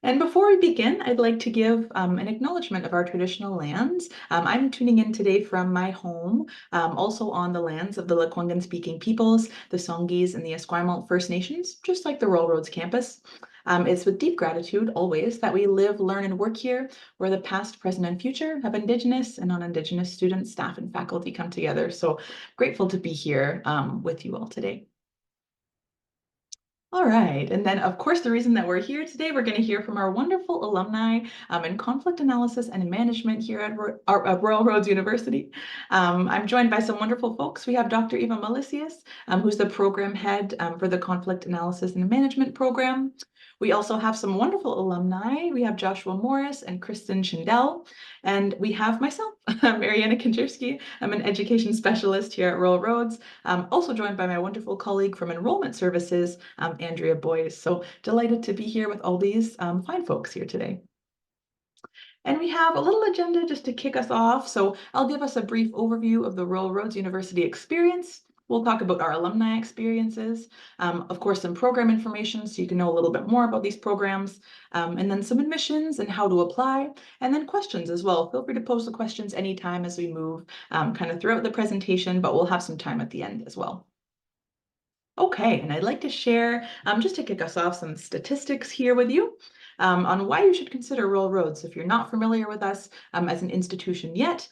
And before we begin, I'd like to give an acknowledgement of our traditional lands. I'm tuning in today from my home, also on the lands of the Lekwungen-speaking peoples, the Songhees and the Esquimalt First Nations, just like the Rural Roads campus. It's with deep gratitude always that we live, learn, and work here, where the past, present, and future of Indigenous and non-Indigenous students, staff, and faculty come together. So grateful to be here with you all today. All right. And then, of course, the reason that we're here today, we're going to hear from our wonderful alumni in conflict analysis and management here at Royal Roads University. I'm joined by some wonderful folks. We have Dr. Eva Melisius, who's the program head for the conflict analysis and management program. We also have some wonderful alumni. We have Joshua Morris and Kristen Schindel. And we have myself, Mariana Kanjirski. I'm an education specialist here at Royal Roads. Also joined by my wonderful colleague from Enrollment Services, Andrea Boyce. So delighted to be here with all these fine folks here today. And we have a little agenda just to kick us off. So I'll give us a brief overview of the Royal Roads University experience. We'll talk about our alumni experiences, of course, some program information so you can know a little bit more about these programs, and then some admissions and how to apply, and then questions as well. Feel free to post the questions anytime as we move kind of throughout the presentation, but we'll have some time at the end as well. Okay, and I'd like to share, just to kick us off, some statistics here with you on why you should consider Royal Roads. If you're not familiar with us as an institution yet,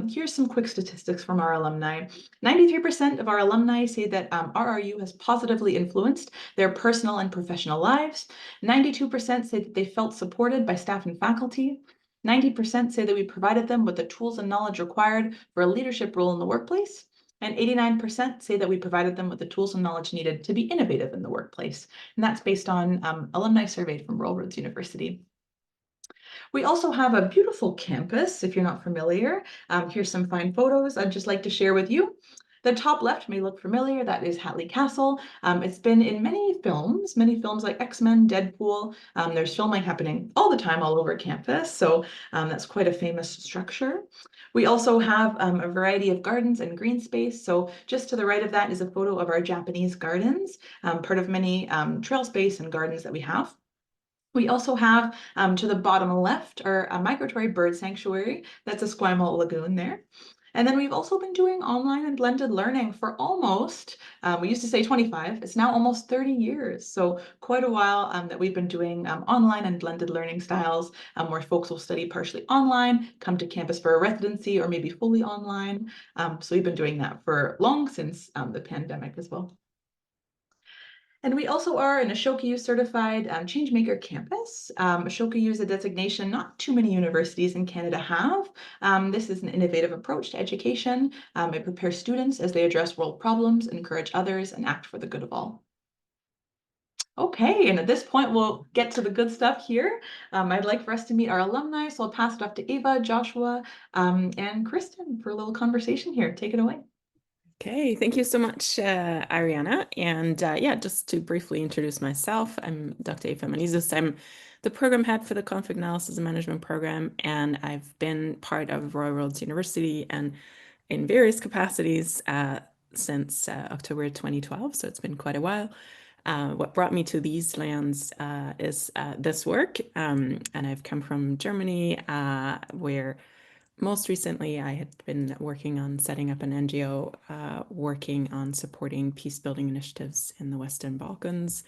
here's some quick statistics from our alumni. 93% of our alumni say that RRU has positively influenced their personal and professional lives. 92% say that they felt supported by staff and faculty. 90% say that we provided them with the tools and knowledge required for a leadership role in the workplace. And 89% say that we provided them with the tools and knowledge needed to be innovative in the workplace. And that's based on alumni surveyed from Royal Roads University. We also have a beautiful campus, if you're not familiar. Here's some fine photos I'd just like to share with you. The top left may look familiar. That is Hatley Castle. It's been in many films like X-Men, Deadpool. There's filming happening all the time all over campus. So that's quite a famous structure. We also have a variety of gardens and green space. So just to the right of that is a photo of our Japanese gardens, part of many trail space and gardens that we have. We also have to the bottom left our migratory bird sanctuary. That's a Esquimalt Lagoon there. And then we've also been doing online and blended learning for almost, we used to say 25, it's now almost 30 years. So quite a while that we've been doing online and blended learning styles where folks will study partially online, come to campus for a residency or maybe fully online. So we've been doing that for long since the pandemic as well. And we also are an Ashoka U certified changemaker campus. Ashoka U is a designation not too many universities in Canada have. This is an innovative approach to education. It prepares students as they address world problems, encourage others, and act for the good of all. Okay, and at this point, we'll get to the good stuff here. I'd like for us to meet our alumni, so I'll pass it off to Ava, Joshua, and Kristen for a little conversation here. Take it away. Okay, thank you so much, Ariana. And yeah, just to briefly introduce myself, I'm Dr. Eva Menezes. I'm the program head for the Conflict Analysis and Management program, and I've been part of Royal Roads University and in various capacities since October 2012, so it's been quite a while. What brought me to these lands is this work, and I've come from Germany, where most recently, I had been working on setting up an NGO working on supporting peace building initiatives in the Western Balkans,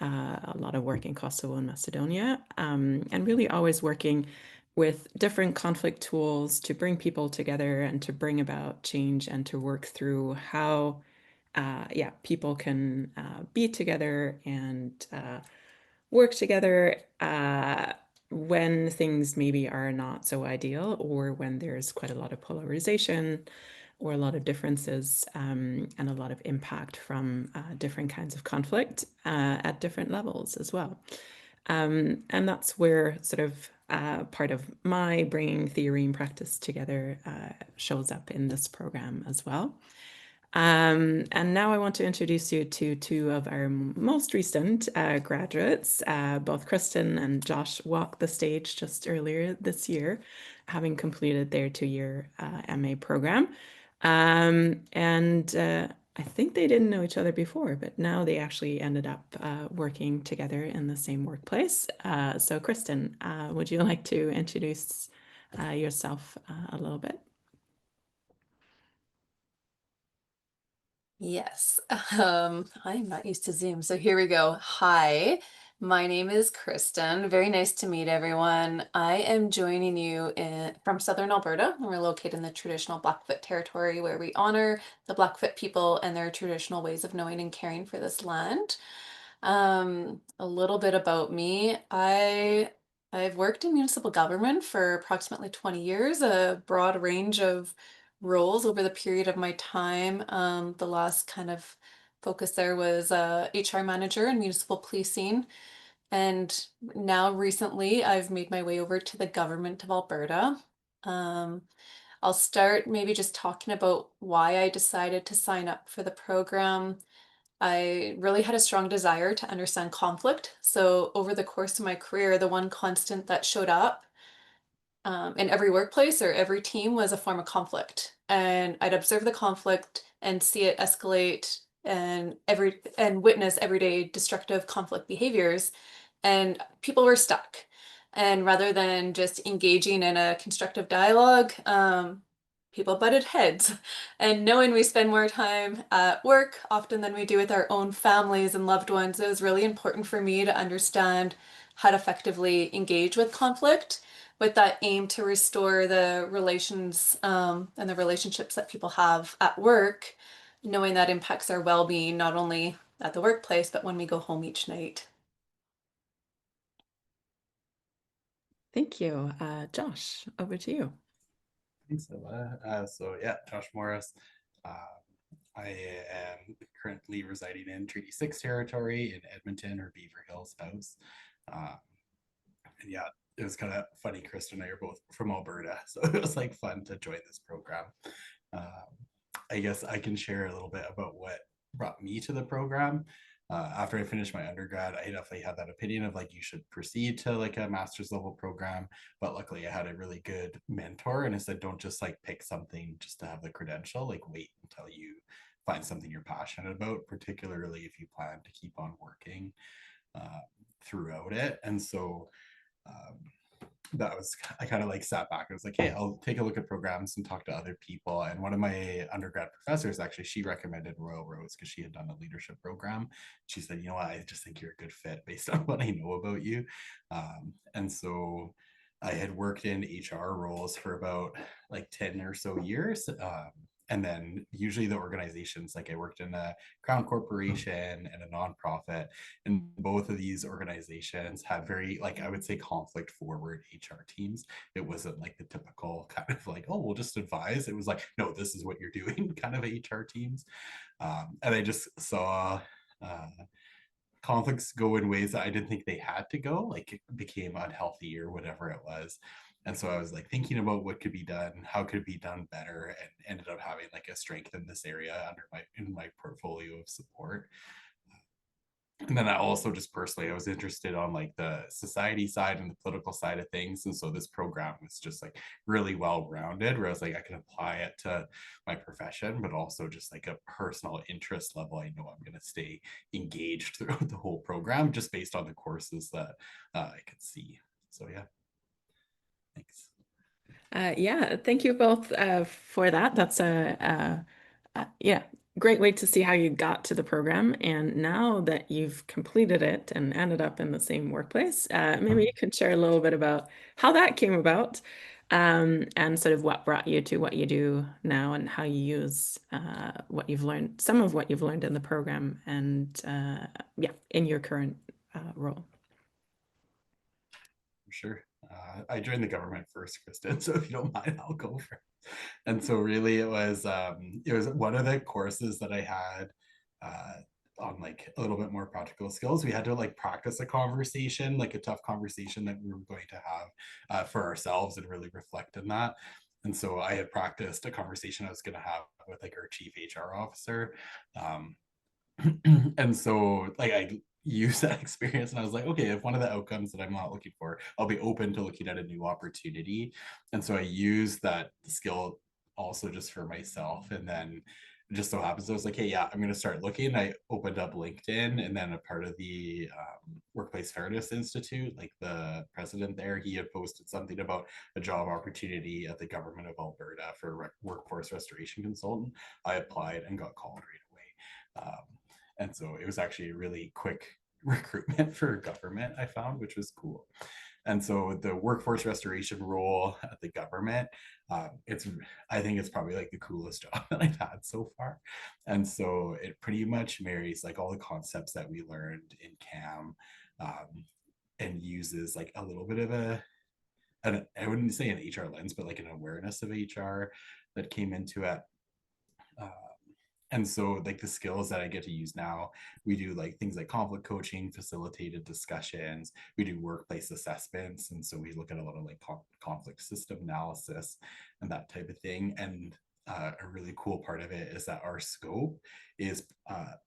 a lot of work in Kosovo and Macedonia, and really always working with different conflict tools to bring people together and to bring about change and to work through how people can be together and work together when things maybe are not so ideal, or when there's quite a lot of polarization or a lot of differences and a lot of impact from different kinds of conflict at different levels as well. And that's where sort of part of my bringing theory and practice together shows up in this program as well. And now I want to introduce you to two of our most recent graduates. Both Kristen and Josh walked the stage just earlier this year, having completed their 2-year MA program. And I think they didn't know each other before, but now they actually ended up working together in the same workplace. So, Kristen, would you like to introduce yourself a little bit? Yes, I'm not used to Zoom, so here we go. Hi, my name is Kristen. Very nice to meet everyone. I am joining you from Southern Alberta. We're located in the traditional Blackfoot territory where we honor the Blackfoot people and their traditional ways of knowing and caring for this land. A little bit about me. I've worked in municipal government for approximately 20 years, a broad range of roles over the period of my time. The last kind of focus there was HR manager in municipal policing. And now recently I've made my way over to the government of Alberta. Um, I'll start maybe just talking about why I decided to sign up for the program. I really had a strong desire to understand conflict. So over the course of my career, the one constant that showed up in every workplace or every team was a form of conflict. And I'd observe the conflict and see it escalate and witness everyday destructive conflict behaviors. And people were stuck. And rather than just engaging in a constructive dialogue, people butted heads. And knowing we spend more time at work often than we do with our own families and loved ones, it was really important for me to understand how to effectively engage with conflict with that aim to restore the relations and the relationships that people have at work, knowing that impacts our well-being not only at the workplace, but when we go home each night. Thank you. Josh, over to you. Thanks, Ella. So yeah, Josh Morris. Uh, I am currently residing in Treaty 6 territory in Edmonton or Beaver Hills House. Um, and yeah, it was kind of funny. Kristen and I are both from Alberta, so it was like fun to join this program. I guess I can share a little bit about what brought me to the program. After I finished my undergrad, I definitely had that opinion of like you should proceed to like a master's level program. But luckily, I had a really good mentor, and I said, don't just like pick something just to have the credential. Like wait until you find something you're passionate about, particularly if you plan to keep on working uh, throughout it. And so um, that was, I kind of like sat back. I was like, hey, I'll take a look at programs and talk to other people. And one of my undergrad professors, actually, she recommended Royal Roads because she had done a leadership program. She said, you know what, I just think you're a good fit based on what I know about you. And so I had worked in HR roles for about like 10 or so years. And then usually the organizations, like I worked in a crown corporation and a nonprofit, and both of these organizations had very, like, I would say conflict forward HR teams. It wasn't like the typical kind of like, oh, we'll just advise. It was like, no, this is what you're doing kind of HR teams. And I just saw uh, conflicts go in ways that I didn't think they had to go, like it became unhealthy or whatever it was. And so I was like thinking about what could be done, how could it be done better, and ended up having like a strength in this area under my portfolio of support. And then I also just personally, I was interested on like the society side and the political side of things. And so this program was just like really well rounded, where I was like, I can apply it to my profession, but also just like a personal interest level. I know I'm going to stay engaged throughout the whole program just based on the courses that I could see. So yeah, thanks. Yeah, thank you both for that. That's yeah, great way to see how you got to the program. And now that you've completed it and ended up in the same workplace, maybe you could share a little bit about how that came about, and sort of what brought you to what you do now and how you use what you've learned, some of what you've learned in the program and yeah, in your current role. Sure. I joined the government first, Kristen. So if you don't mind, I'll go first. And so really it was one of the courses that I had on like a little bit more practical skills. We had to like practice a conversation, like a tough conversation that we were going to have for ourselves and really reflect on that. And so I had practiced a conversation I was going to have with like our chief HR officer. Um, and so like I used that experience and I was like, okay, if one of the outcomes that I'm not looking for, I'll be open to looking at a new opportunity. And so I used that skill also just for myself. And then just so happens I was like, hey, yeah, I'm going to start looking. I opened up LinkedIn, and then a part of the Workplace Fairness Institute, like the president there, he had posted something about a job opportunity at the government of Alberta for a workforce restoration consultant. I applied and got called right away. And so it was actually a really quick recruitment for government, I found, which was cool. And so the workforce restoration role at the government, I think it's probably like the coolest job that I've had so far. And so it pretty much marries like all the concepts that we learned in CAM, and uses like a little bit of I wouldn't say an HR lens, but like an awareness of HR that came into it. And so like the skills that I get to use now, we do like things like conflict coaching, facilitated discussions, we do workplace assessments. And so we look at a lot of like conflict system analysis and that type of thing. And a really cool part of it is that our scope is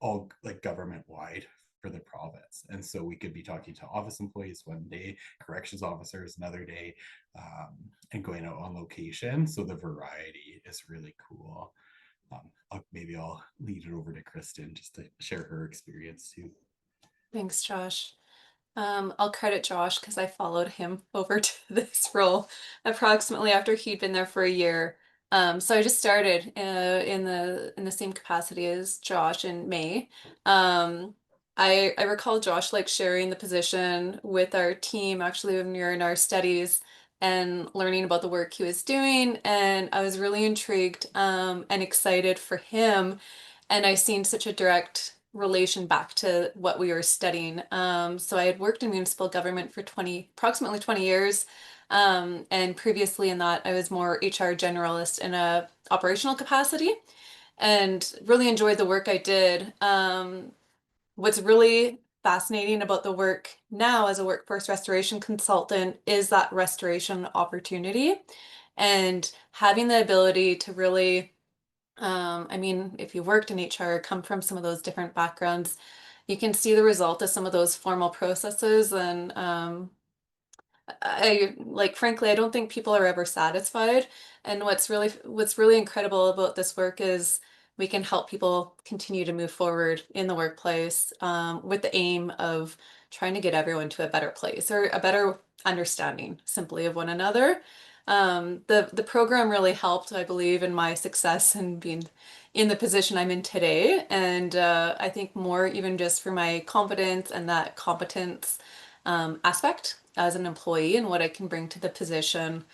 all like government wide for the province. And so we could be talking to office employees one day, corrections officers another day, and going out on location. So the variety is really cool. Maybe I'll lead it over to Kristen just to share her experience too. Thanks, Josh. I'll credit Josh because I followed him over to this role approximately after he'd been there for a year. So I just started in the same capacity as Josh in May. I recall Josh like sharing the position with our team actually when we were in our studies and learning about the work he was doing, and I was really intrigued and excited for him, and I seen such a direct relation back to what we were studying. So I had worked in municipal government for approximately 20 years. And previously in that, I was more HR generalist in a operational capacity and really enjoyed the work I did. What's really fascinating about the work now as a workforce restoration consultant is that restoration opportunity and having the ability to really, I mean, if you worked in HR, come from some of those different backgrounds, you can see the result of some of those formal processes. And I like, frankly, I don't think people are ever satisfied. And what's really incredible about this work is we can help people continue to move forward in the workplace, with the aim of trying to get everyone to a better place or a better understanding simply of one another. The program really helped, I believe, in my success and being in the position I'm in today. And I think more even just for my confidence and that competence aspect as an employee and what I can bring to the position.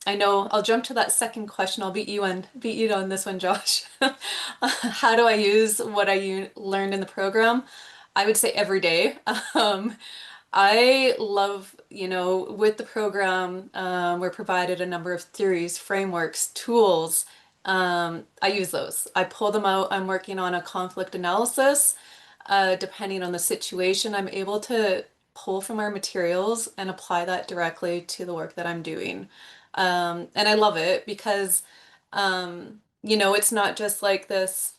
I know I'll jump to that second question. I'll beat you on this one, Josh. How do I use what I learned in the program? I would say every day. I love, with the program, we're provided a number of theories, frameworks, tools. I use those. I pull them out. I'm working on a conflict analysis. Depending on the situation, I'm able to pull from our materials and apply that directly to the work that I'm doing. And I love it because, it's not just like this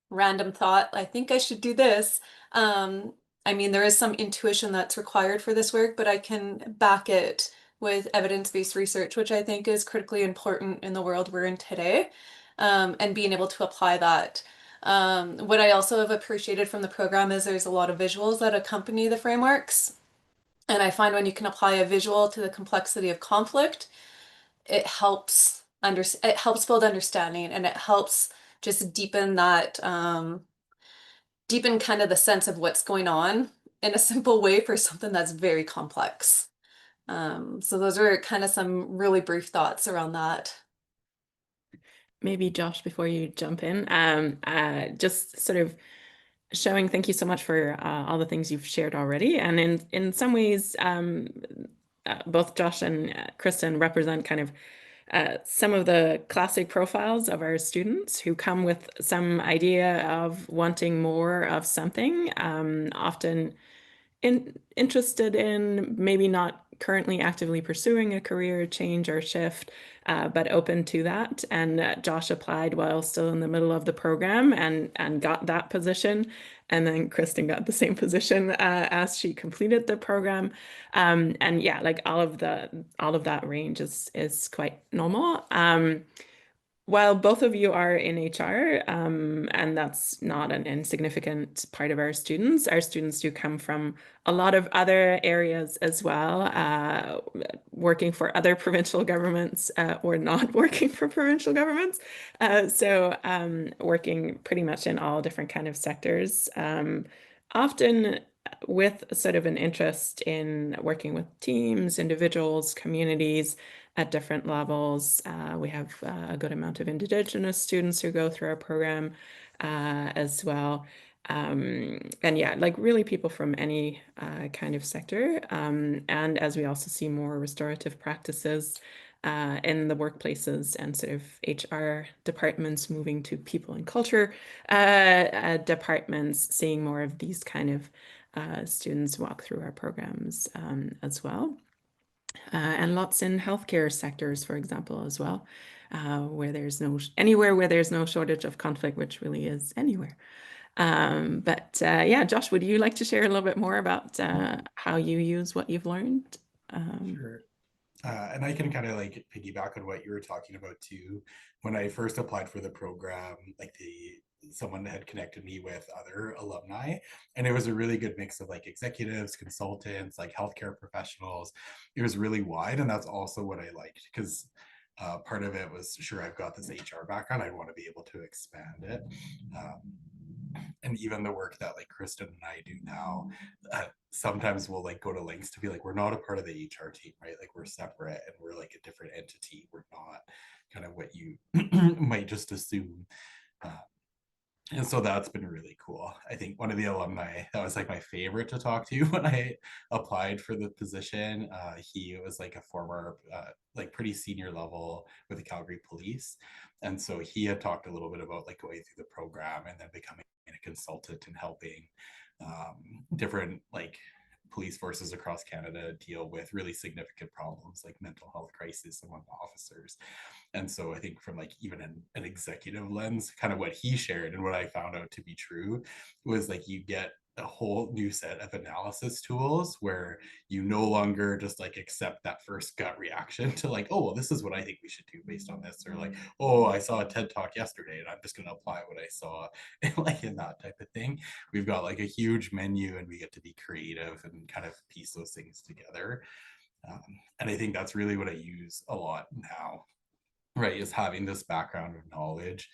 random thought, I think I should do this. I mean, there is some intuition that's required for this work, but I can back it with evidence-based research, which I think is critically important in the world we're in today, and being able to apply that. What I also have appreciated from the program is there's a lot of visuals that accompany the frameworks. And I find when you can apply a visual to the complexity of conflict, it helps build understanding, and it helps just deepen kind of the sense of what's going on in a simple way for something that's very complex. So those are kind of some really brief thoughts around that. Maybe Josh, before you jump in, just sort of showing, thank you so much for all the things you've shared already. And in some ways, both Josh and Kristen represent kind of some of the classic profiles of our students who come with some idea of wanting more of something, often interested in maybe not currently actively pursuing a career change or shift, but open to that. And Josh applied while still in the middle of the program and got that position. And then Kristen got the same position as she completed the program. And yeah, like all of that range is quite normal. while both of you are in HR, and that's not an insignificant part of our students do come from a lot of other areas as well, working for other provincial governments or not working for provincial governments. Working pretty much in all different kind of sectors, often with sort of an interest in working with teams, individuals, communities at different levels. We have a good amount of Indigenous students who go through our program as well. And yeah, like really people from any kind of sector. And as we also see more restorative practices in the workplaces and sort of HR departments moving to people and culture departments, seeing more of these kind of students walk through our programs as well. And lots in healthcare sectors, for example, as well, where there's anywhere where there's no shortage of conflict, which really is anywhere. Yeah, Josh, would you like to share a little bit more about how you use what you've learned? Sure. And I can kind of like piggyback on what you were talking about too. When I first applied for the program, someone had connected me with other alumni, and it was a really good mix of like executives, consultants, like healthcare professionals. It was really wide, and that's also what I liked, because part of it was, sure, I've got this HR background, I want to be able to expand it. And even the work that like Kristen and I do now, sometimes we'll like go to lengths to be like, we're not a part of the HR team, right? Like we're separate and we're like a different entity. We're not kind of what you might just assume. And so that's been really cool. I think one of the alumni that was like my favorite to talk to when I applied for the position, he was like a former, like pretty senior level with the Calgary Police. And so he had talked a little bit about like going through the program and then becoming a consultant and helping different like police forces across Canada deal with really significant problems like mental health crisis among officers. And so I think from like even an executive lens, kind of what he shared and what I found out to be true was like you get a whole new set of analysis tools where you no longer just like accept that first gut reaction to like, oh, well, this is what I think we should do based on this, or like, oh, I saw a TED talk yesterday and I'm just going to apply what I saw, and like in that type of thing. We've got like a huge menu and we get to be creative and kind of piece those things together. And I think that's really what I use a lot now, right, is having this background of knowledge.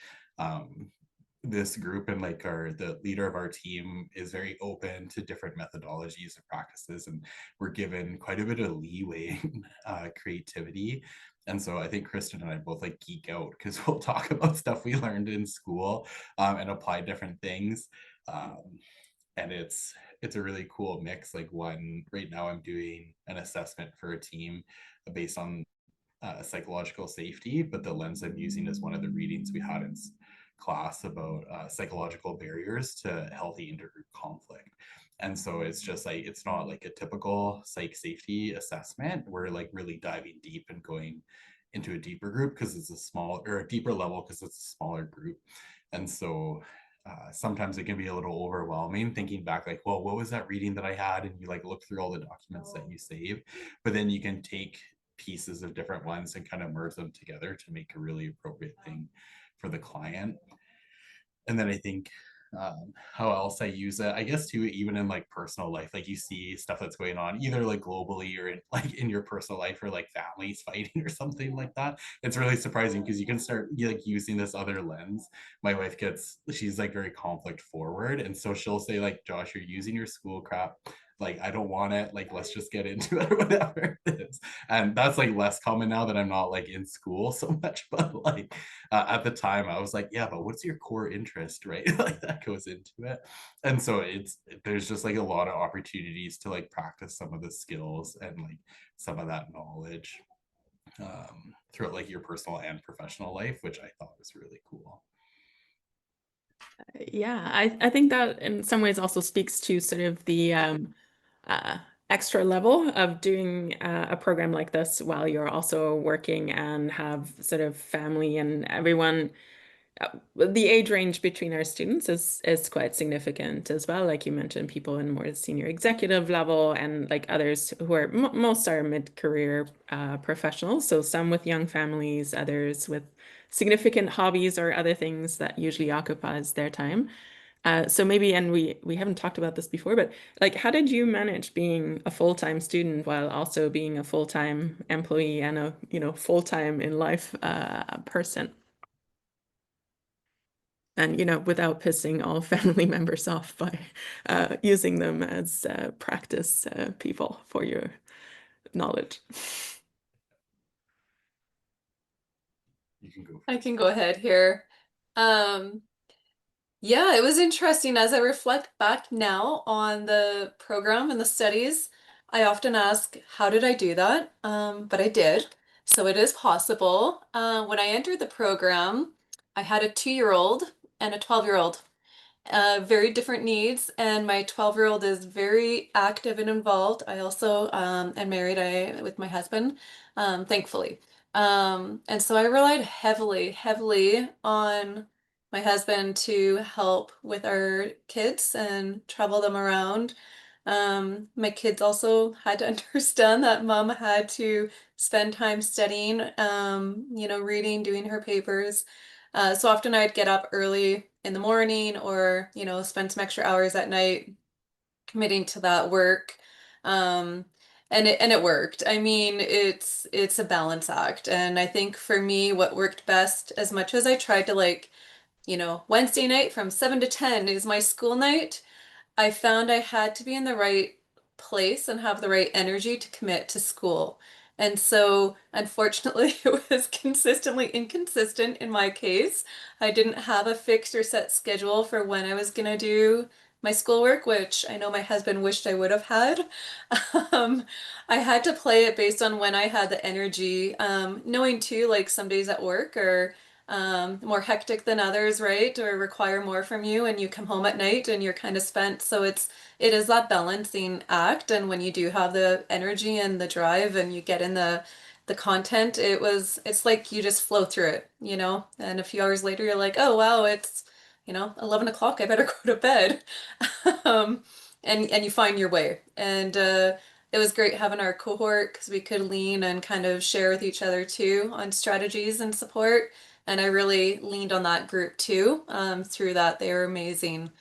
This group and like the leader of our team is very open to different methodologies and practices, and we're given quite a bit of leeway in creativity. And so I think Kristen and I both like geek out because we'll talk about stuff we learned in school and apply different things. And it's a really cool mix. Like right now I'm doing an assessment for a team based on psychological safety, but the lens I'm using is one of the readings we had in class about psychological barriers to healthy intergroup conflict. And so it's just like, it's not like a typical psych safety assessment. We're like really diving deep and going into a deeper group because it's a deeper level because it's a smaller group. And so sometimes it can be a little overwhelming thinking back like, well, what was that reading that I had? And you like look through all the documents that you save, but then you can take pieces of different ones and kind of merge them together to make a really appropriate thing for the client. And then I think how else I use it, I guess too, even in like personal life, like you see stuff that's going on either like globally or in your personal life, or like families fighting or something like that. It's really surprising because you can start like using this other lens. My wife she's like very conflict forward, and so she'll say like, Josh, you're using your school crap, like I don't want it, like let's just get into it or whatever it is. And that's like less common now that I'm not like in school so much, but like at the time I was like, yeah, but what's your core interest, right? Like that goes into it. And so there's just like a lot of opportunities to like practice some of the skills and like some of that knowledge throughout like your personal and professional life, which I thought was really cool. Yeah, I think that in some ways also speaks to sort of the extra level of doing a program like this while you're also working and have sort of family and everyone the age range between our students is quite significant as well. Like you mentioned, people in more senior executive level, and like others who are most are mid-career professionals. So some with young families, others with significant hobbies or other things that usually occupies their time. So maybe, and we haven't talked about this before, but like, how did you manage being a full-time student while also being a full-time employee and a, full-time in life person? And, without pissing all family members off by using them as practice people for your knowledge. You can go. I can go ahead here. Yeah, it was interesting as I reflect back now on the program and the studies. I often ask, how did I do that? But I did. So it is possible. When I entered the program, I had a 2-year-old and a 12-year-old. Very different needs, and my 12-year-old is very active and involved. I also am married with my husband, thankfully. And so I relied heavily on my husband to help with our kids and travel them around. My kids also had to understand that mom had to spend time studying, reading, doing her papers. So often I'd get up early in the morning or, spend some extra hours at night committing to that work. And it worked. I mean, it's a balance act. And I think for me, what worked best, as much as I tried to Wednesday night from 7 to 10 is my school night, I found I had to be in the right place and have the right energy to commit to school. And so, unfortunately, it was consistently inconsistent in my case. I didn't have a fixed or set schedule for when I was going to do my schoolwork, which I know my husband wished I would have had. Um, I had to play it based on when I had the energy, knowing too, like some days at work are more hectic than others, right? Or require more from you, and you come home at night and you're kind of spent. So it is that balancing act. And when you do have the energy and the drive and you get in the content, it's like you just flow through it. And a few hours later you're like, oh wow, it's 11 o'clock, I better go to bed. um, and you find your way. And it was great having our cohort because we could lean and kind of share with each other too on strategies and support. And I really leaned on that group too. Through that, they were amazing.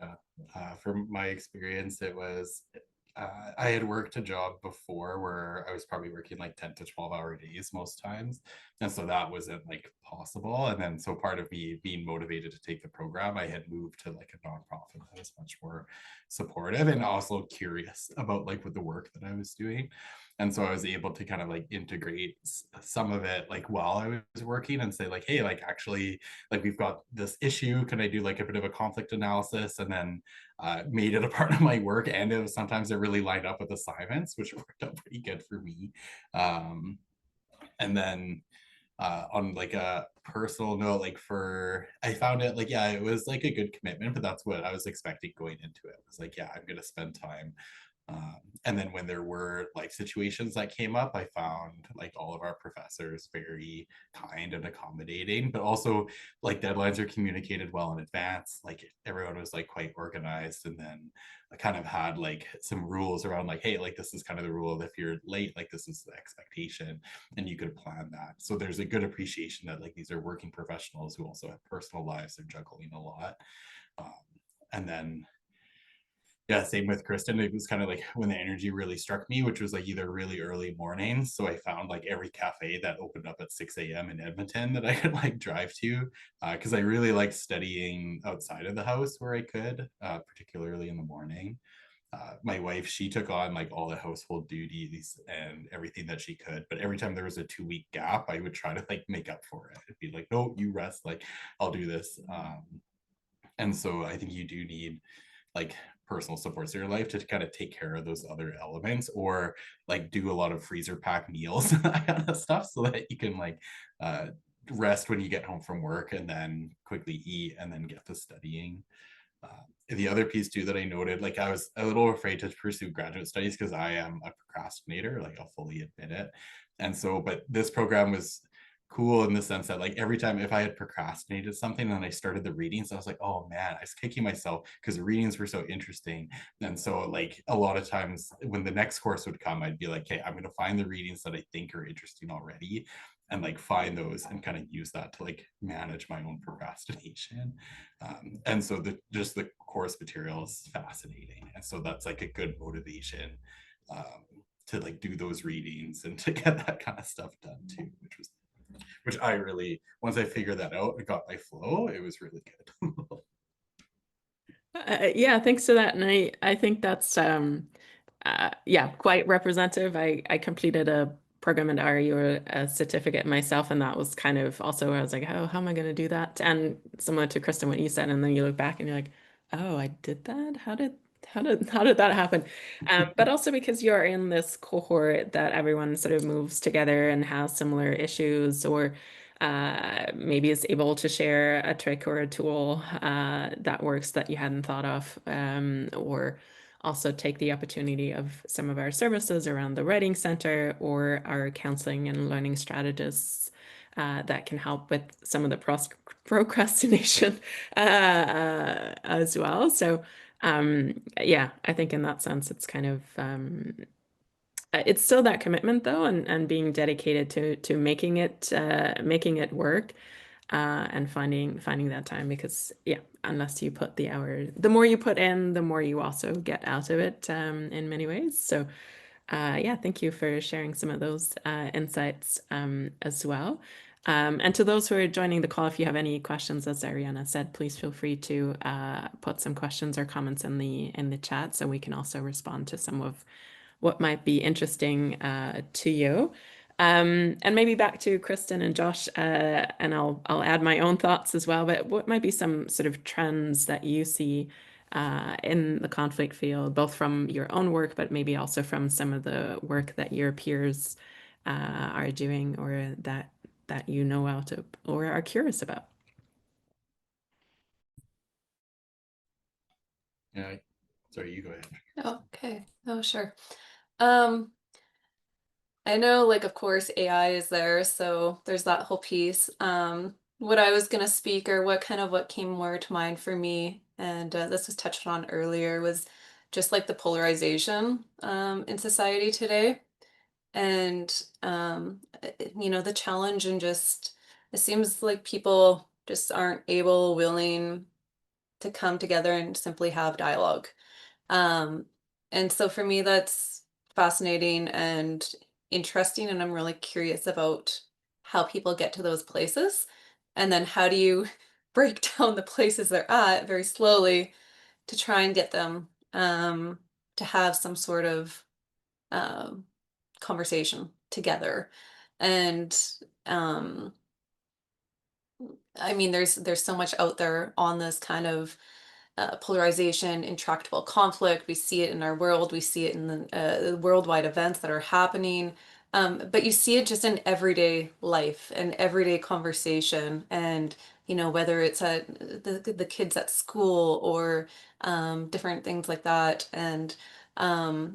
Yeah. From my experience, I had worked a job before where I was probably working like 10 to 12-hour days most times. And so that wasn't like possible. And then so part of me being motivated to take the program, I had moved to like a nonprofit that was much more supportive and also curious about like with the work that I was doing. And so I was able to kind of like integrate some of it like while I was working and say like, hey, like actually like we've got this issue. Can I do like a bit of a conflict analysis? And then made it a part of my work, and sometimes it really lined up with assignments, which worked out pretty good for me. And then on like a personal note, like I found it like, yeah, it was like a good commitment, but that's what I was expecting going into it. It was like, yeah, I'm going to spend time. And then when there were like situations that came up, I found like all of our professors very kind and accommodating, but also like deadlines are communicated well in advance. Like everyone was like quite organized, and then I kind of had like some rules around like, hey, like this is kind of the rule. If you're late, like this is the expectation, and you could plan that. So there's a good appreciation that like these are working professionals who also have personal lives. They're juggling a lot. And then yeah, same with Kristen. It was kind of like when the energy really struck me, which was like either really early mornings. So I found like every cafe that opened up at 6 a.m. in Edmonton that I could like drive to, because I really liked studying outside of the house where I could, particularly in the morning. My wife, she took on like all the household duties and everything that she could. But every time there was a 2-week gap, I would try to like make up for it. It'd be like, no, you rest, like I'll do this. And so I think you do need like personal supports in your life to kind of take care of those other elements, or like do a lot of freezer pack meals and that kind of stuff so that you can like rest when you get home from work and then quickly eat and then get to studying. The other piece too that I noted, like I was a little afraid to pursue graduate studies because I am a procrastinator, like I'll fully admit it. And so, but this program was cool in the sense that like every time if I had procrastinated something and I started the readings, I was like, oh man, I was kicking myself because the readings were so interesting. And so like a lot of times when the next course would come, I'd be like, okay, I'm going to find the readings that I think are interesting already and like find those and kind of use that to like manage my own procrastination. And so just the course material is fascinating. And so that's like a good motivation to like do those readings and to get that kind of stuff done too, which I really, once I figured that out, I got my flow, it was really good. Yeah, thanks for that. And I think that's yeah, quite representative. I completed a program at RRU, a certificate myself, and that was kind of also where I was like, oh, how am I going to do that? And similar to Kristen, what you said, and then you look back and you're like, oh, I did that. How did that happen? But also because you're in this cohort that everyone sort of moves together and has similar issues, or maybe is able to share a trick or a tool that works that you hadn't thought of, or also take the opportunity of some of our services around the Writing Center or our counseling and learning strategists that can help with some of the procrastination as well. So yeah, I think in that sense, it's kind of it's still that commitment though, and being dedicated to making it work, and finding that time, because yeah, unless you put the hour, the more you put in, the more you also get out of it, in many ways. So yeah, thank you for sharing some of those insights as well. And to those who are joining the call, if you have any questions, as Ariana said, please feel free to put some questions or comments in the chat, so we can also respond to some of what might be interesting to you. And maybe back to Kristen and Josh, and I'll add my own thoughts as well, but what might be some sort of trends that you see in the conflict field, both from your own work, but maybe also from some of the work that your peers are doing, or that you know out of or are curious about? Yeah, sorry, you go ahead. Oh, okay. Oh, sure. Um, I know, like, of course, AI is there, so there's that whole piece. What I was gonna speak, or what came more to mind for me, and this was touched on earlier, was just like the polarization in society today, and the challenge, and just it seems like people just aren't able, willing to come together and simply have dialogue. Um, and so for me, that's fascinating and interesting, and I'm really curious about how people get to those places, and then how do you break down the places they're at very slowly to try and get them to have some sort of um, conversation together. And um, I mean, there's so much out there on this kind of polarization, intractable conflict. We see it in our world. We see it in the worldwide events that are happening. But you see it just in everyday life and everyday conversation. And, whether it's at the kids at school, or different things like that. And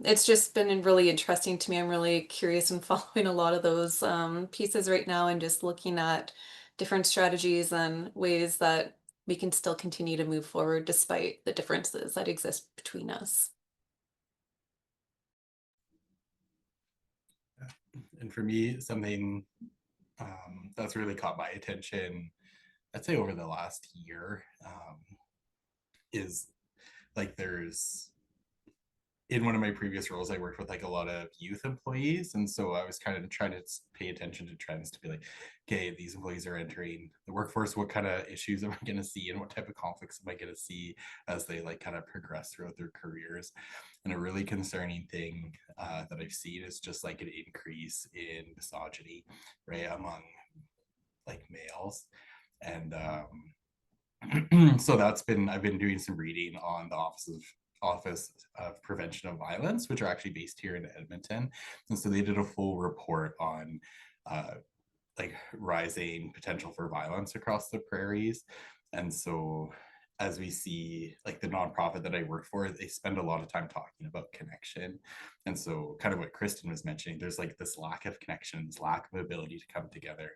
it's just been really interesting to me. I'm really curious and following a lot of those pieces right now, and just looking at different strategies and ways that we can still continue to move forward despite the differences that exist between us. And for me, something that's really caught my attention, I'd say over the last year, is like in one of my previous roles, I worked with like a lot of youth employees. And so I was kind of trying to pay attention to trends to be like, okay, these employees are entering the workforce. What kind of issues am I going to see, and what type of conflicts am I going to see as they like kind of progress throughout their careers? And a really concerning thing that I've seen is just like an increase in misogyny, right, among like males. And so I've been doing some reading on the Office of Prevention of Violence, which are actually based here in Edmonton. And so they did a full report on like rising potential for violence across the prairies. And so as we see, like the nonprofit that I work for, they spend a lot of time talking about connection. And so kind of what Kristen was mentioning, there's like this lack of connection, this lack of ability to come together.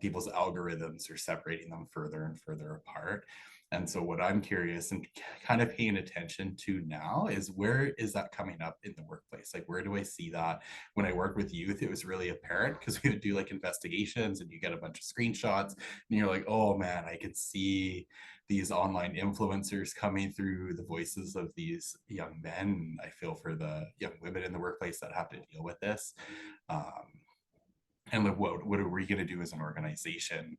People's algorithms are separating them further and further apart. And so what I'm curious and kind of paying attention to now is, where is that coming up in the workplace? Like, where do I see that? When I work with youth, it was really apparent because we would do like investigations and you get a bunch of screenshots and you're like, oh man, I could see these online influencers coming through the voices of these young men. I feel for the young women in the workplace that have to deal with this. And like, what are we going to do as an organization?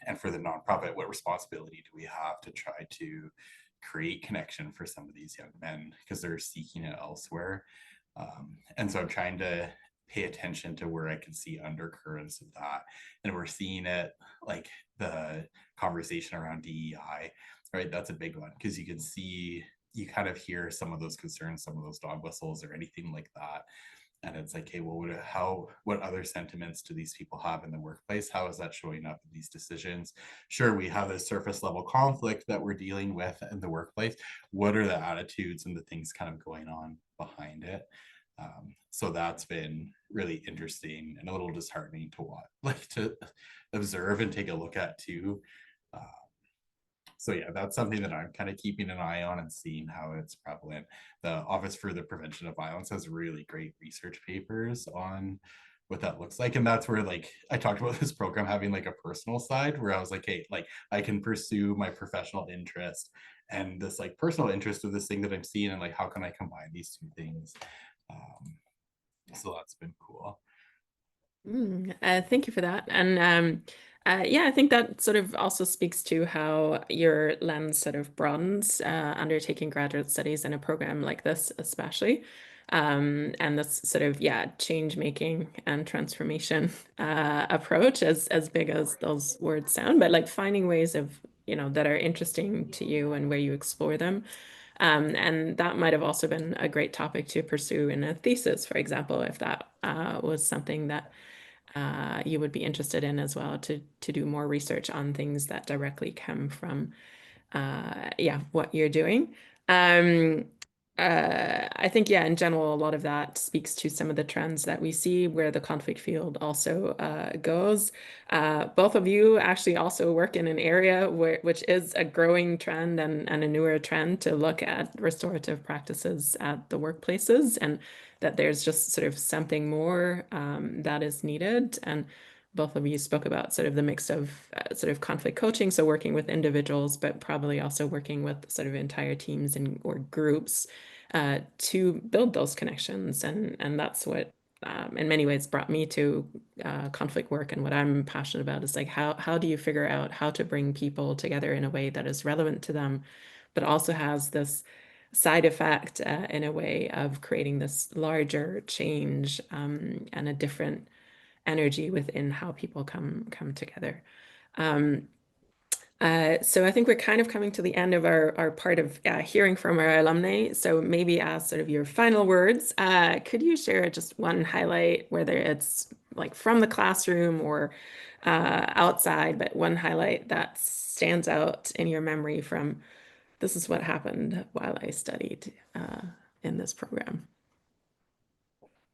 And for the nonprofit, what responsibility do we have to try to create connection for some of these young men, because they're seeking it elsewhere? And so I'm trying to pay attention to where I can see undercurrents of that. And we're seeing it, like the conversation around DEI, right? That's a big one, because you can see, you kind of hear some of those concerns, some of those dog whistles or anything like that. And it's like, hey, well, what other sentiments do these people have in the workplace? How is that showing up in these decisions? Sure, we have a surface level conflict that we're dealing with in the workplace. What are the attitudes and the things kind of going on behind it? So that's been really interesting and a little disheartening to watch, like to observe and take a look at too. So yeah, that's something that I'm kind of keeping an eye on and seeing how it's prevalent. The Office for the Prevention of Violence has really great research papers on what that looks like. And that's where, like, I talked about this program having like a personal side where I was like, hey, like I can pursue my professional interest and this like personal interest of this thing that I'm seeing, and like, how can I combine these two things? So that's been cool. Thank you for that. And yeah, I think that sort of also speaks to how your lens sort of broadens undertaking graduate studies in a program like this, especially. And this sort of, yeah, change making and transformation approach, as big as those words sound, but like finding ways of, that are interesting to you and where you explore them. And that might have also been a great topic to pursue in a thesis, for example, if that was something that you would be interested in as well, to do more research on things that directly come from yeah, what you're doing. I think, yeah, in general, a lot of that speaks to some of the trends that we see where the conflict field also goes. Both of you actually also work in an area which is a growing trend and a newer trend to look at restorative practices at the workplaces, and that there's just sort of something more that is needed. And both of you spoke about sort of the mix of sort of conflict coaching, so working with individuals, but probably also working with sort of entire teams or groups to build those connections. And that's what in many ways brought me to conflict work. And what I'm passionate about is like, how do you figure out how to bring people together in a way that is relevant to them, but also has this side effect in a way of creating this larger change and a different energy within how people come together. So I think we're kind of coming to the end of our part of hearing from our alumni. So maybe as sort of your final words, could you share just one highlight, whether it's like from the classroom or outside, but one highlight that stands out in your memory from, this is what happened while I studied in this program?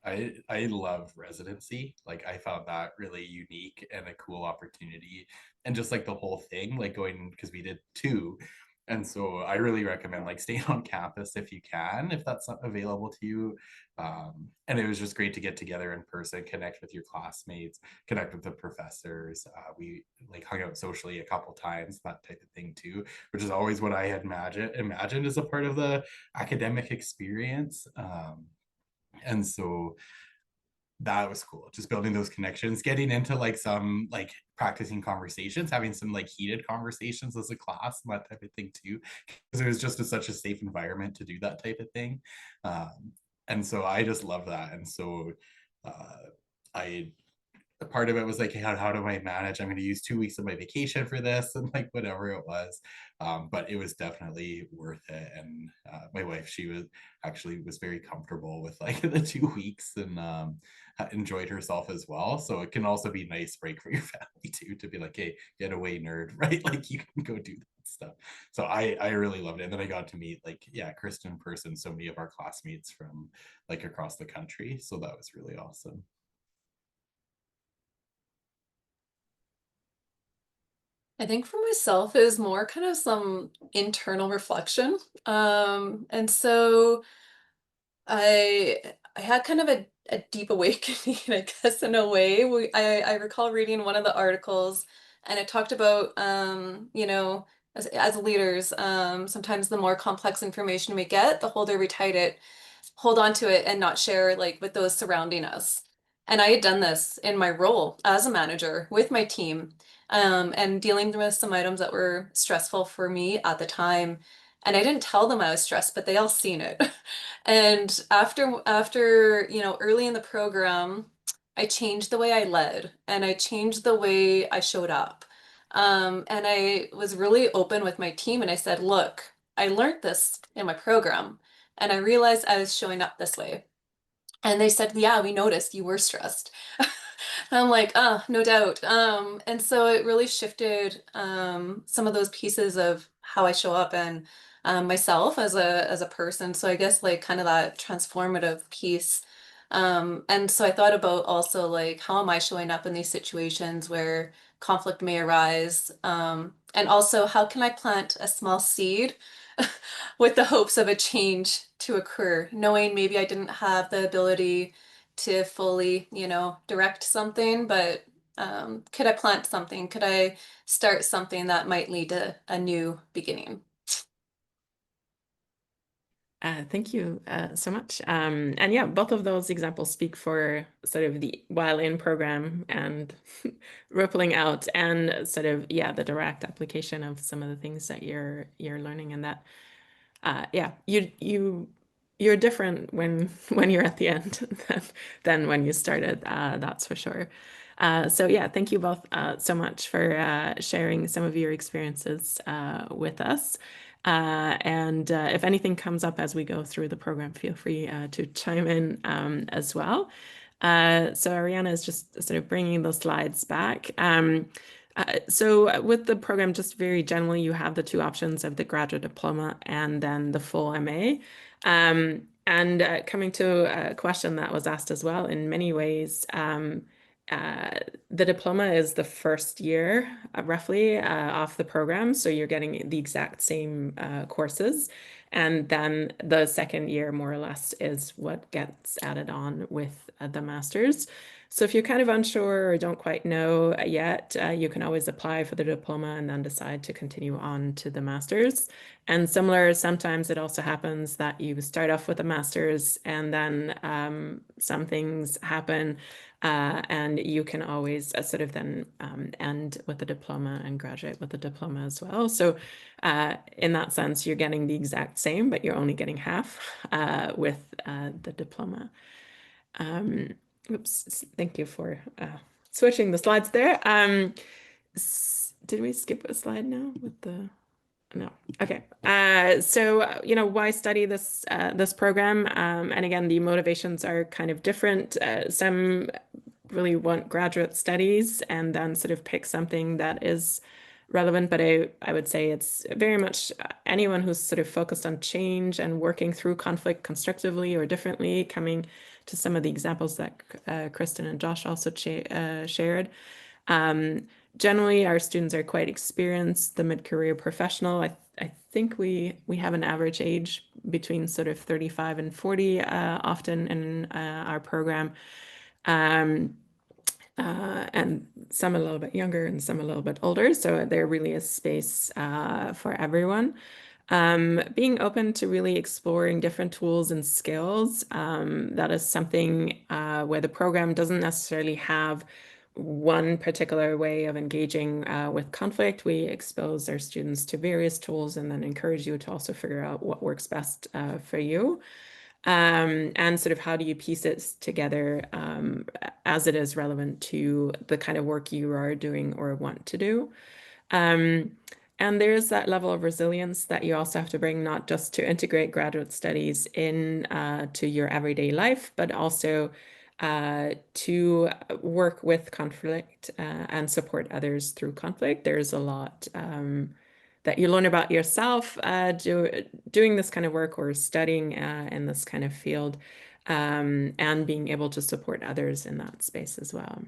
I love residency. Like, I found that really unique and a cool opportunity, and just like the whole thing, like going, because we did two. And so I really recommend like staying on campus if you can, if that's not available to you. And it was just great to get together in person, connect with your classmates, connect with the professors. We like hung out socially a couple times, that type of thing too, which is always what I had imagined as a part of the academic experience. And so that was cool, just building those connections, getting into like some like practicing conversations, having some like heated conversations as a class and that type of thing too, because it was just such a safe environment to do that type of thing. And so I just love that. And so I part of it was like, hey, how do I manage? I'm going to use 2 weeks of my vacation for this, and like whatever it was. But it was definitely worth it. And my wife, she was very comfortable with like the 2 weeks, and enjoyed herself as well. So it can also be a nice break for your family too, to be like, hey, get away, nerd, right? Like, you can go do that. stuff. So I really loved it. And then I got to meet like, yeah, Kristen in person, so many of our classmates from like across the country. So that was really awesome. I think for myself is more kind of some internal reflection. And so I had kind of a deep awakening, I guess, in a way. I recall reading one of the articles, and it talked about, you know, as leaders, sometimes the more complex information we get, the holder we hold on to it and not share like with those surrounding us. And I had done this in my role as a manager with my team, and dealing with some items that were stressful for me at the time. And I didn't tell them I was stressed, but they all seen it. And after, you know, early in the program, I changed the way I led and I changed the way I showed up. And I was really open with my team and I said, look, I learned this in my program and I realized I was showing up this way. And they said, yeah, we noticed you were stressed. I'm like, oh, no doubt. And so it really shifted some of those pieces of how I show up and myself as a person. So I guess like kind of that transformative piece. And so I thought about also like how am I showing up in these situations where conflict may arise? And also how can I plant a small seed with the hopes of a change to occur, knowing maybe I didn't have the ability to fully, you know, direct something, but could I plant something? Could I start something that might lead to a new beginning? Thank you so much. And yeah, both of those examples speak for sort of the while in program and rippling out and sort of, yeah, the direct application of some of the things that you're learning, and that yeah, you're different when you're at the end than when you started, that's for sure. So yeah, thank you both so much for sharing some of your experiences with us. And if anything comes up as we go through the program, feel free to chime in as well. So Ariana is just sort of bringing the slides back. So with the program, just very generally, you have the two options of the graduate diploma and then the full MA. And coming to a question that was asked as well, in many ways, the diploma is the first year, roughly, off the program. So you're getting the exact same courses. And then the second year, more or less, is what gets added on with the master's. So if you're kind of unsure or don't quite know yet, you can always apply for the diploma and then decide to continue on to the master's. And similar, sometimes it also happens that you start off with a master's and then some things happen and you can always sort of then end with a diploma and graduate with a diploma as well. So in that sense, you're getting the exact same, but you're only getting half with the diploma. Oops, thank you for switching the slides there. Did we skip a slide now with the... No. Okay. So, you know, why study this this program? And again, the motivations are kind of different. Some really want graduate studies and then sort of pick something that is relevant, but I would say it's very much anyone who's sort of focused on change and working through conflict constructively or differently, coming to some of the examples that Kristen and Josh also shared. Generally, our students are quite experienced, the mid-career professional. I think we have an average age between sort of 35 and 40 often in our program. And some a little bit younger and some a little bit older. So there really is space for everyone. Being open to really exploring different tools and skills, that is something where the program doesn't necessarily have one particular way of engaging with conflict. We expose our students to various tools and then encourage you to also figure out what works best for you. And sort of how do you piece it together as it is relevant to the kind of work you are doing or want to do. And there's that level of resilience that you also have to bring, not just to integrate graduate studies in to your everyday life, but also to work with conflict and support others through conflict. There's a lot that you learn about yourself doing this kind of work or studying in this kind of field, and being able to support others in that space as well.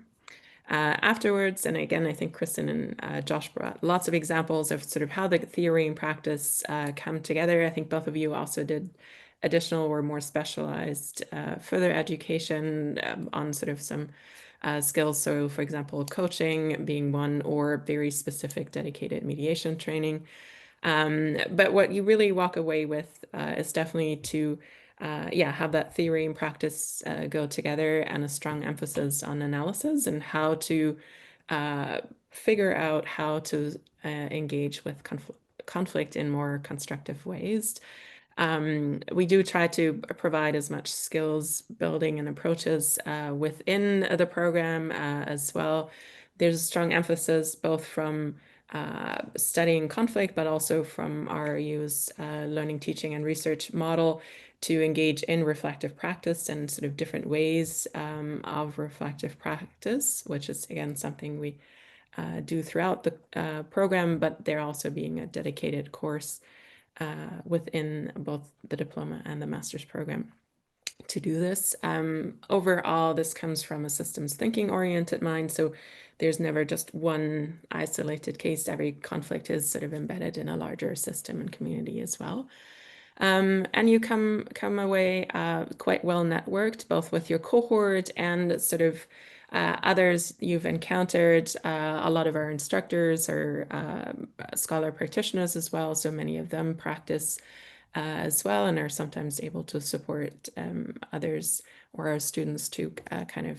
Afterwards, and again, I think Kristen and Josh brought lots of examples of sort of how the theory and practice come together. I think both of you also did additional or more specialized further education on sort of some skills. So for example, coaching being one, or very specific dedicated mediation training. But what you really walk away with is definitely to have that theory and practice go together, and a strong emphasis on analysis and how to figure out how to engage with conflict in more constructive ways. We do try to provide as much skills building and approaches within the program as well. There's a strong emphasis both from studying conflict, but also from RRU's learning, teaching, and research model to engage in reflective practice and sort of different ways of reflective practice, which is again something we do throughout the program, but there also being a dedicated course within both the diploma and the master's program to do this. Overall, this comes from a systems thinking oriented mind. So there's never just one isolated case. Every conflict is sort of embedded in a larger system and community as well. And you come away quite well networked, both with your cohort and sort of others you've encountered. A lot of our instructors are scholar practitioners as well, so many of them practice as well and are sometimes able to support others or our students to kind of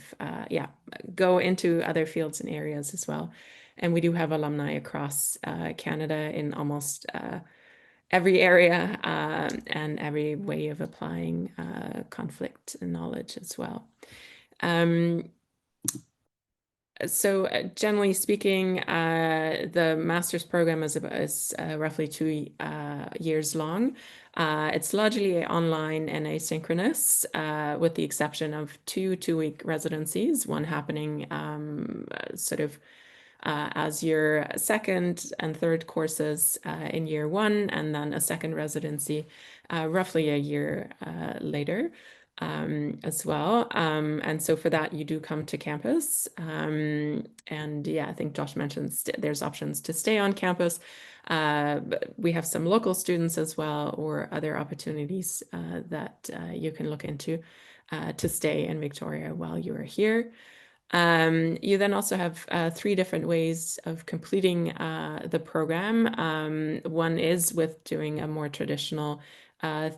go into other fields and areas as well. And we do have alumni across Canada in almost every area and every way of applying conflict knowledge as well. So generally speaking, the master's program is roughly 2 years long. It's largely online and asynchronous, with the exception of two-week residencies, one happening sort of as your second and third courses in year one, and then a second residency roughly a year later. As well. And so for that, you do come to campus. And I think Josh mentioned there's options to stay on campus. But we have some local students as well, or other opportunities that you can look into to stay in Victoria while you are here. You then also have 3 different ways of completing the program. One is with doing a more traditional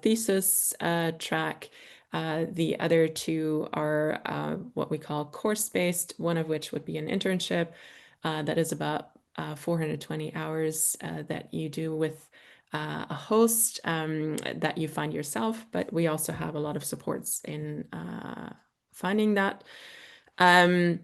thesis track. The other 2 are what we call course-based, one of which would be an internship that is about 420 hours that you do with a host that you find yourself, but we also have a lot of supports in finding that. When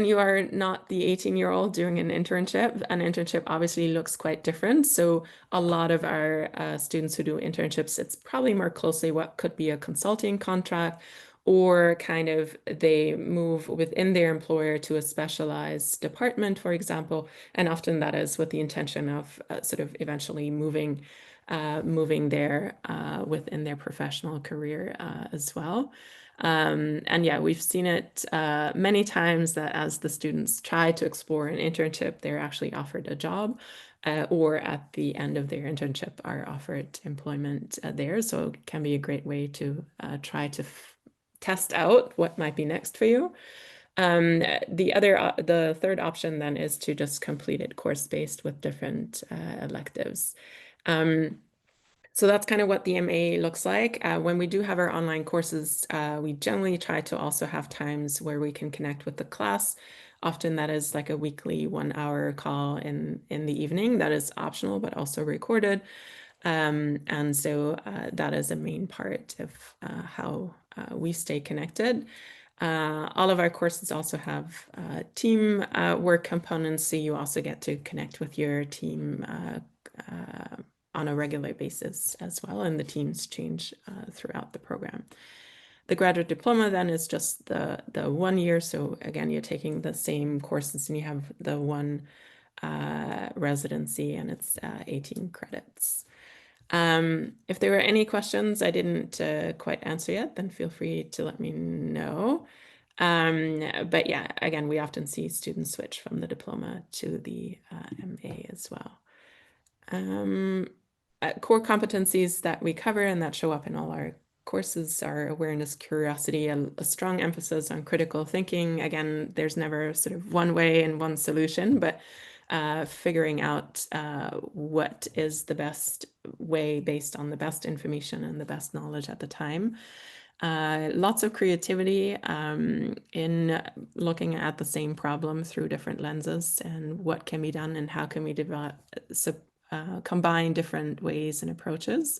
you are not the 18-year-old doing an internship obviously looks quite different. So a lot of our students who do internships, it's probably more closely what could be a consulting contract, or kind of they move within their employer to a specialized department, for example. And often that is with the intention of sort of eventually moving there within their professional career as well. And yeah, we've seen it many times that as the students try to explore an internship, they're actually offered a job, or at the end of their internship are offered employment there. So it can be a great way to try to test out what might be next for you. The third option then is to just complete it course-based with different electives. So that's kind of what the MA looks like. When we do have our online courses, we generally try to also have times where we can connect with the class. Often that is like a weekly 1-hour call in the evening. That is optional, but also recorded. And so that is a main part of how we stay connected. All of our courses also have team work components, so you also get to connect with your team on a regular basis as well, and the teams change throughout the program. The graduate diploma then is just the 1 year. So again, you're taking the same courses and you have the one residency, and it's 18 credits. If there were any questions I didn't quite answer yet, then feel free to let me know. But yeah, again, we often see students switch from the diploma to the MA as well. Core competencies that we cover and that show up in all our courses are awareness, curiosity, a strong emphasis on critical thinking. Again, there's never sort of one way and one solution, but figuring out what is the best way based on the best information and the best knowledge at the time. Lots of creativity in looking at the same problem through different lenses and what can be done and how can we develop, combine different ways and approaches.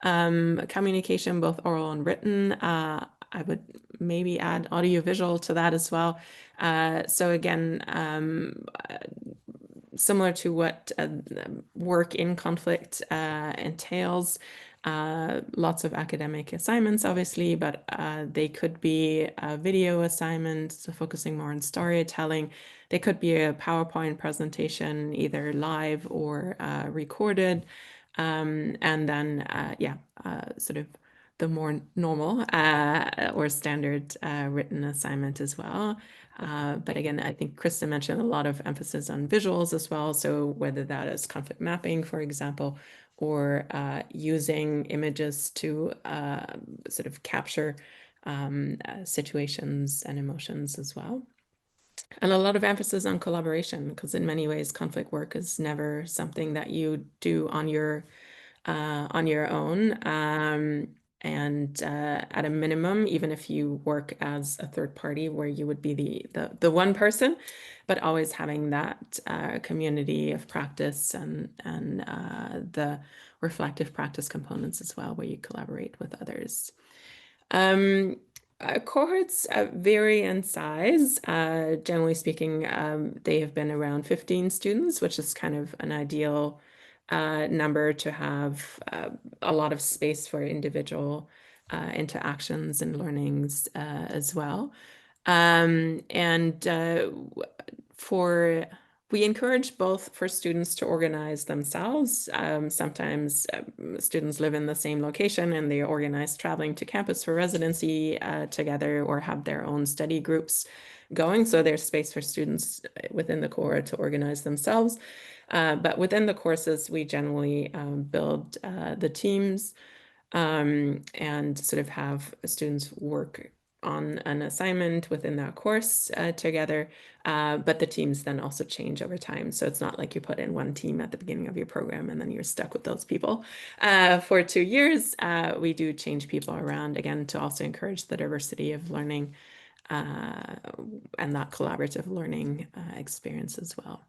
Communication, both oral and written. I would maybe add audiovisual to that as well. So again, similar to what work in conflict entails, lots of academic assignments, obviously, but they could be video assignments, so focusing more on storytelling. They could be a PowerPoint presentation, either live or recorded. And then, sort of the more normal or standard written assignment as well. But again, I think Krista mentioned a lot of emphasis on visuals as well. So whether that is conflict mapping, for example, or using images to sort of capture situations and emotions as well. And a lot of emphasis on collaboration, because in many ways, conflict work is never something that you do on your own. And at a minimum, even if you work as a third party where you would be the one person, but always having that community of practice and the reflective practice components as well, where you collaborate with others. Cohorts vary in size. Generally speaking, they have been around 15 students, which is kind of an ideal number to have a lot of space for individual interactions and learnings as well. We encourage both for students to organize themselves. Sometimes students live in the same location and they organize traveling to campus for residency together or have their own study groups going. So there's space for students within the cohort to organize themselves. But within the courses, we generally build the teams and sort of have students work on an assignment within that course together, but the teams then also change over time. So it's not like you put in one team at the beginning of your program and then you're stuck with those people for 2 years. We do change people around, again, to also encourage the diversity of learning and that collaborative learning experience as well.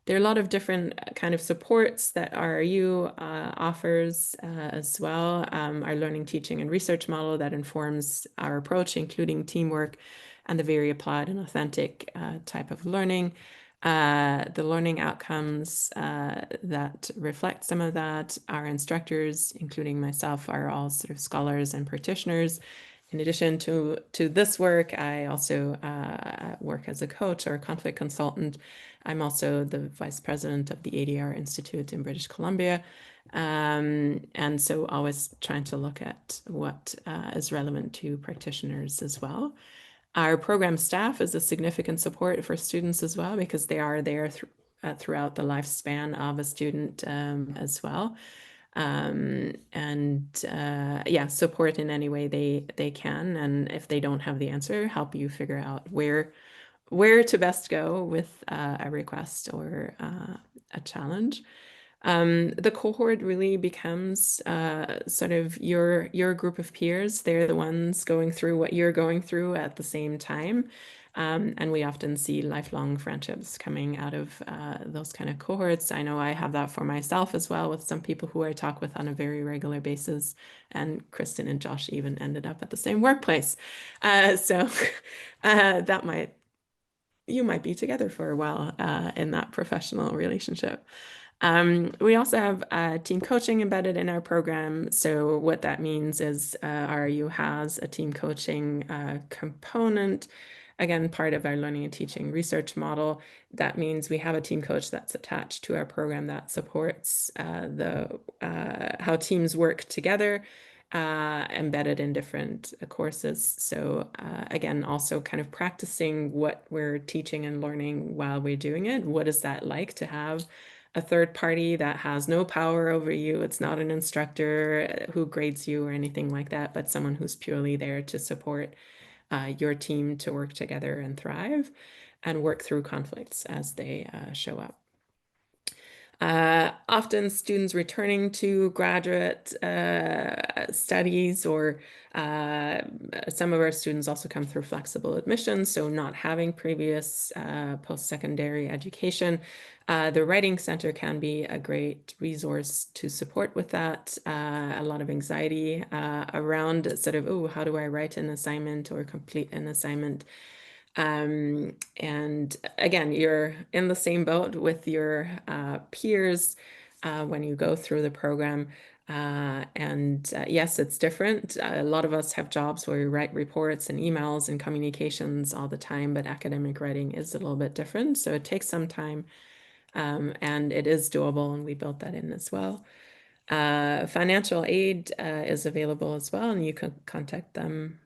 There are a lot of different kind of supports that RRU offers as well. Our learning, teaching, and research model that informs our approach, including teamwork and the very applied and authentic type of learning. The learning outcomes that reflect some of that. Our instructors, including myself, are all sort of scholars and practitioners. In addition to this work, I also work as a coach or a conflict consultant. I'm also the vice president of the ADR Institute in British Columbia. And so always trying to look at what is relevant to practitioners as well. Our program staff is a significant support for students as well, because they are there throughout the lifespan of a student as well. Support in any way they can, and if they don't have the answer, help you figure out where to best go with a request or a challenge. The cohort really becomes sort of your group of peers. They're the ones going through what you're going through at the same time. And we often see lifelong friendships coming out of those kind of cohorts. I know I have that for myself as well, with some people who I talk with on a very regular basis. And Kristen and Josh even ended up at the same workplace. You might be together for a while in that professional relationship. We also have team coaching embedded in our program. So what that means is RRU has a team coaching component again, part of our learning and teaching research model. That means we have a team coach that's attached to our program that supports how teams work together, embedded in different courses. So again, also kind of practicing what we're teaching and learning while we're doing it. What is that like to have a third party that has no power over you? It's not an instructor who grades you or anything like that, but someone who's purely there to support your team to work together and thrive and work through conflicts as they show up. Often students returning to graduate studies, or some of our students also come through flexible admissions, so not having previous post-secondary education. The Writing Center can be a great resource to support with that. A lot of anxiety around sort of, oh, how do I write an assignment or complete an assignment? And again, you're in the same boat with your peers when you go through the program. Yes, it's different. A lot of us have jobs where we write reports and emails and communications all the time, but academic writing is a little bit different. So it takes some time, and it is doable, and we built that in as well. Financial aid is available as well, and you can contact them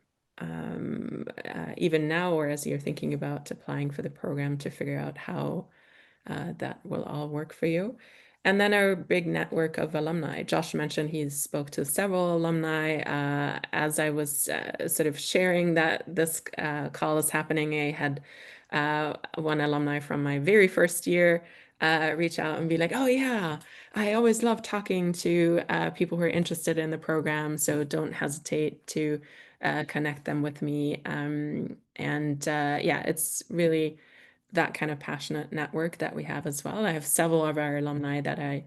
even now, or as you're thinking about applying for the program, to figure out how that will all work for you. And then our big network of alumni. Josh mentioned he spoke to several alumni. As I was sort of sharing that this call is happening, I had one alumni from my very first year reach out and be like, oh yeah, I always love talking to people who are interested in the program, so don't hesitate to connect them with me. Yeah, it's really that kind of passionate network that we have as well. I have several of our alumni that I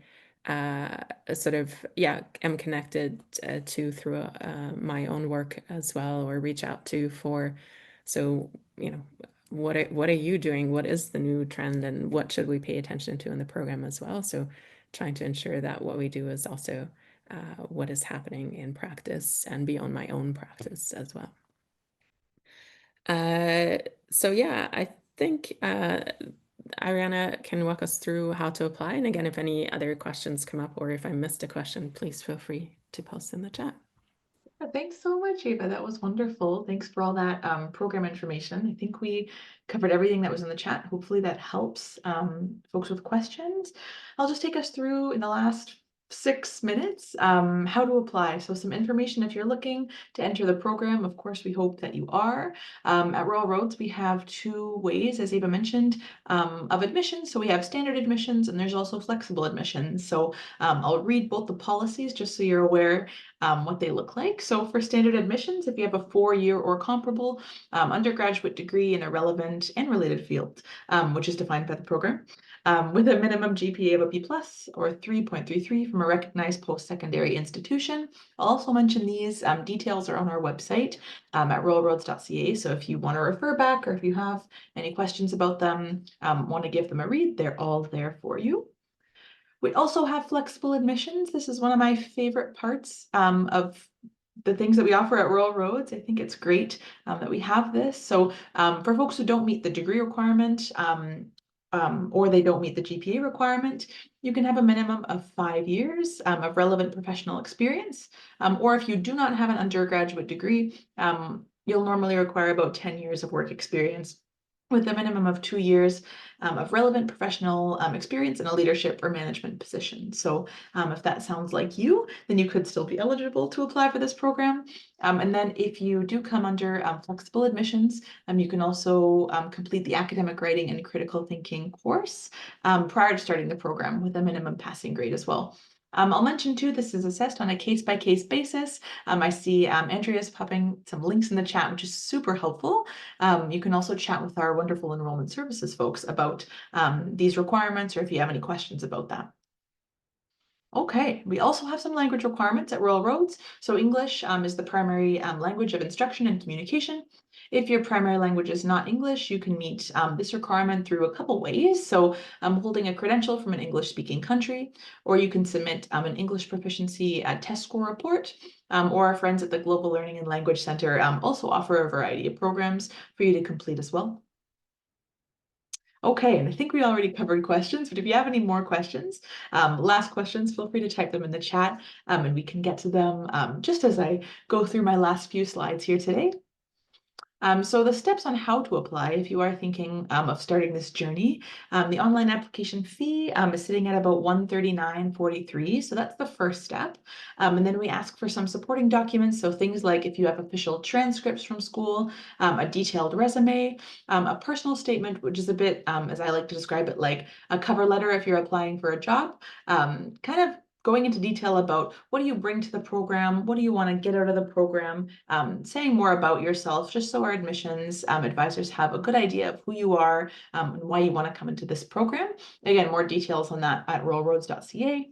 sort of, am connected to through my own work as well, or reach out to for, so, what are you doing? What is the new trend, and what should we pay attention to in the program as well? So trying to ensure that what we do is also what is happening in practice and beyond my own practice as well. So yeah, I think Ariana can walk us through how to apply. And again, if any other questions come up, or if I missed a question, please feel free to post in the chat. Thanks so much, Ava. That was wonderful. Thanks for all that program information. I think we covered everything that was in the chat. Hopefully that helps folks with questions. I'll just take us through in the last 6 minutes how to apply. So some information if you're looking to enter the program. Of course, we hope that you are. At Royal Roads, we have 2 ways, as Ava mentioned, of admissions. So we have standard admissions, and there's also flexible admissions. So I'll read both the policies just so you're aware what they look like. So for standard admissions, if you have a 4-year or comparable undergraduate degree in a relevant and related field, which is defined by the program, with a minimum GPA of a B+ or 3.33 from a recognized post-secondary institution. I'll also mention these details are on our website at royalroads.ca. So if you want to refer back, or if you have any questions about them, want to give them a read, they're all there for you. We also have flexible admissions. This is one of my favorite parts of the things that we offer at Royal Roads. I think it's great that we have this. So for folks who don't meet the degree requirement or they don't meet the GPA requirement, you can have a minimum of 5 years of relevant professional experience. Or if you do not have an undergraduate degree, you'll normally require about 10 years of work experience, with a minimum of 2 years of relevant professional experience in a leadership or management position. So if that sounds like you, then you could still be eligible to apply for this program. And then if you do come under flexible admissions, you can also complete the academic writing and critical thinking course prior to starting the program, with a minimum passing grade as well. I'll mention too, this is assessed on a case-by-case basis. I see Andrea's popping some links in the chat, which is super helpful. You can also chat with our wonderful enrollment services folks about these requirements, or if you have any questions about that. Okay, we also have some language requirements at Royal Roads. So English is the primary language of instruction and communication. If your primary language is not English, you can meet this requirement through a couple ways. So holding a credential from an English-speaking country, or you can submit an English proficiency test score report, or our friends at the Global Learning and Language Center also offer a variety of programs for you to complete as well. Okay, and I think we already covered questions, but if you have any more questions, last questions, feel free to type them in the chat, and we can get to them just as I go through my last few slides here today. So the steps on how to apply, if you are thinking of starting this journey, the online application fee is sitting at about $139.43. So that's the first step. And then we ask for some supporting documents. So things like if you have official transcripts from school, a detailed resume, a personal statement, which is a bit, as I like to describe it, like a cover letter if you're applying for a job, kind of going into detail about what do you bring to the program, what do you want to get out of the program, saying more about yourself, just so our admissions advisors have a good idea of who you are and why you want to come into this program. Again, more details on that at royalroads.ca.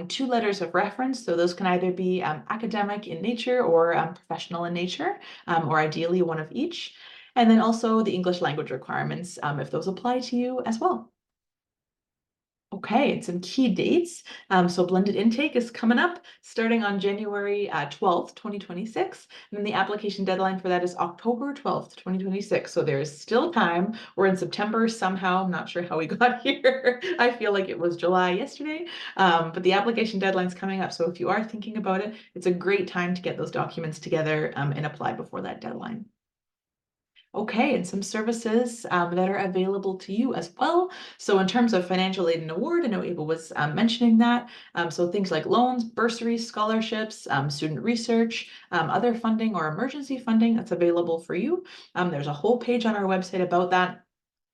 2 letters of reference, so those can either be academic in nature or professional in nature, or ideally one of each. And then also the English language requirements, if those apply to you as well. Okay, and some key dates. So blended intake is coming up starting on January 12th, 2026. And then the application deadline for that is October 12th, 2026. So there is still time. We're in September somehow. I'm not sure how we got here. I feel like it was July yesterday, but the application deadline is coming up. So if you are thinking about it, it's a great time to get those documents together and apply before that deadline. Okay, and some services that are available to you as well. So in terms of financial aid and award, I know Ava was mentioning that. So things like loans, bursaries, scholarships, student research, other funding or emergency funding that's available for you. There's a whole page on our website about that.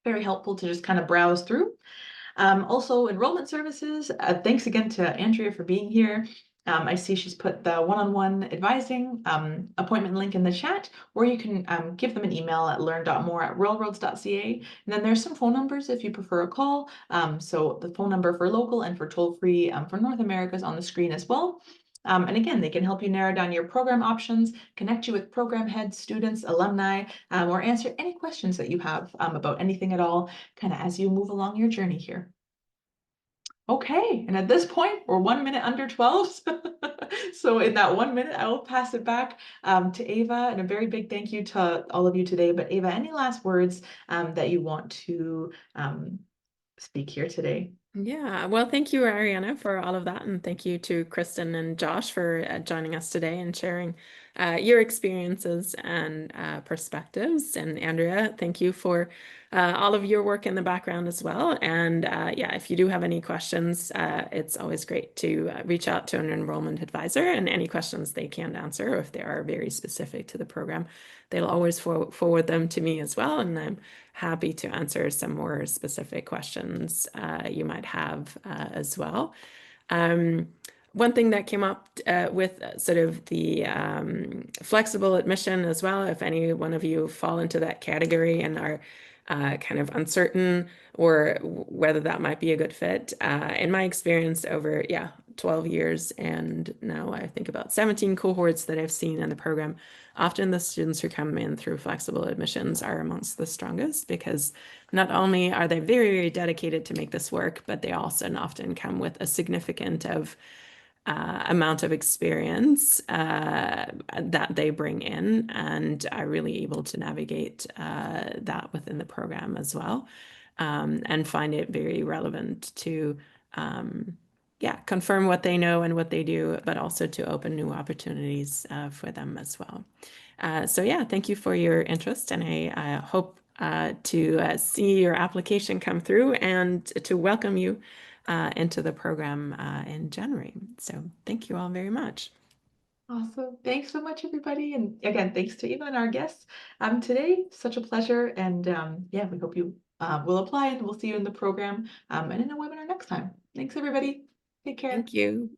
Very helpful to just kind of browse through. Also, enrollment services. Thanks again to Andrea for being here. I see she's put the one-on-one advising appointment link in the chat, or you can give them an email at learn.more@royalroads.ca. And then there's some phone numbers if you prefer a call. So the phone number for local and for toll-free for North America is on the screen as well. And again, they can help you narrow down your program options, connect you with program heads, students, alumni, or answer any questions that you have about anything at all, kind of as you move along your journey here. Okay, and at this point, we're 1 minute under 12. So in that 1 minute, I will pass it back to Ava, and a very big thank you to all of you today. But Ava, any last words that you want to speak here today? Yeah, well, thank you, Ariana, for all of that. And thank you to Kristen and Josh for joining us today and sharing your experiences and perspectives. And Andrea, thank you for all of your work in the background as well. And yeah, if you do have any questions, it's always great to reach out to an enrollment advisor, and any questions they can't answer, or if they are very specific to the program, they'll always forward them to me as well. And I'm happy to answer some more specific questions you might have as well. One thing that came up with sort of the flexible admission as well, if any one of you fall into that category and are kind of uncertain or whether that might be a good fit. In my experience over, 12 years and now I think about 17 cohorts that I've seen in the program, often the students who come in through flexible admissions are amongst the strongest, because not only are they very, very dedicated to make this work, but they also often come with a significant amount of experience that they bring in, and are really able to navigate that within the program as well, and find it very relevant to confirm what they know and what they do, but also to open new opportunities for them as well. So yeah, thank you for your interest, and I hope to see your application come through and to welcome you into the program in January. So thank you all very much. Awesome. Thanks so much, everybody. And again, thanks to Eva and our guests today. Such a pleasure. And yeah, we hope you will apply, and we'll see you in the program and in a webinar next time. Thanks, everybody. Take care. Thank you.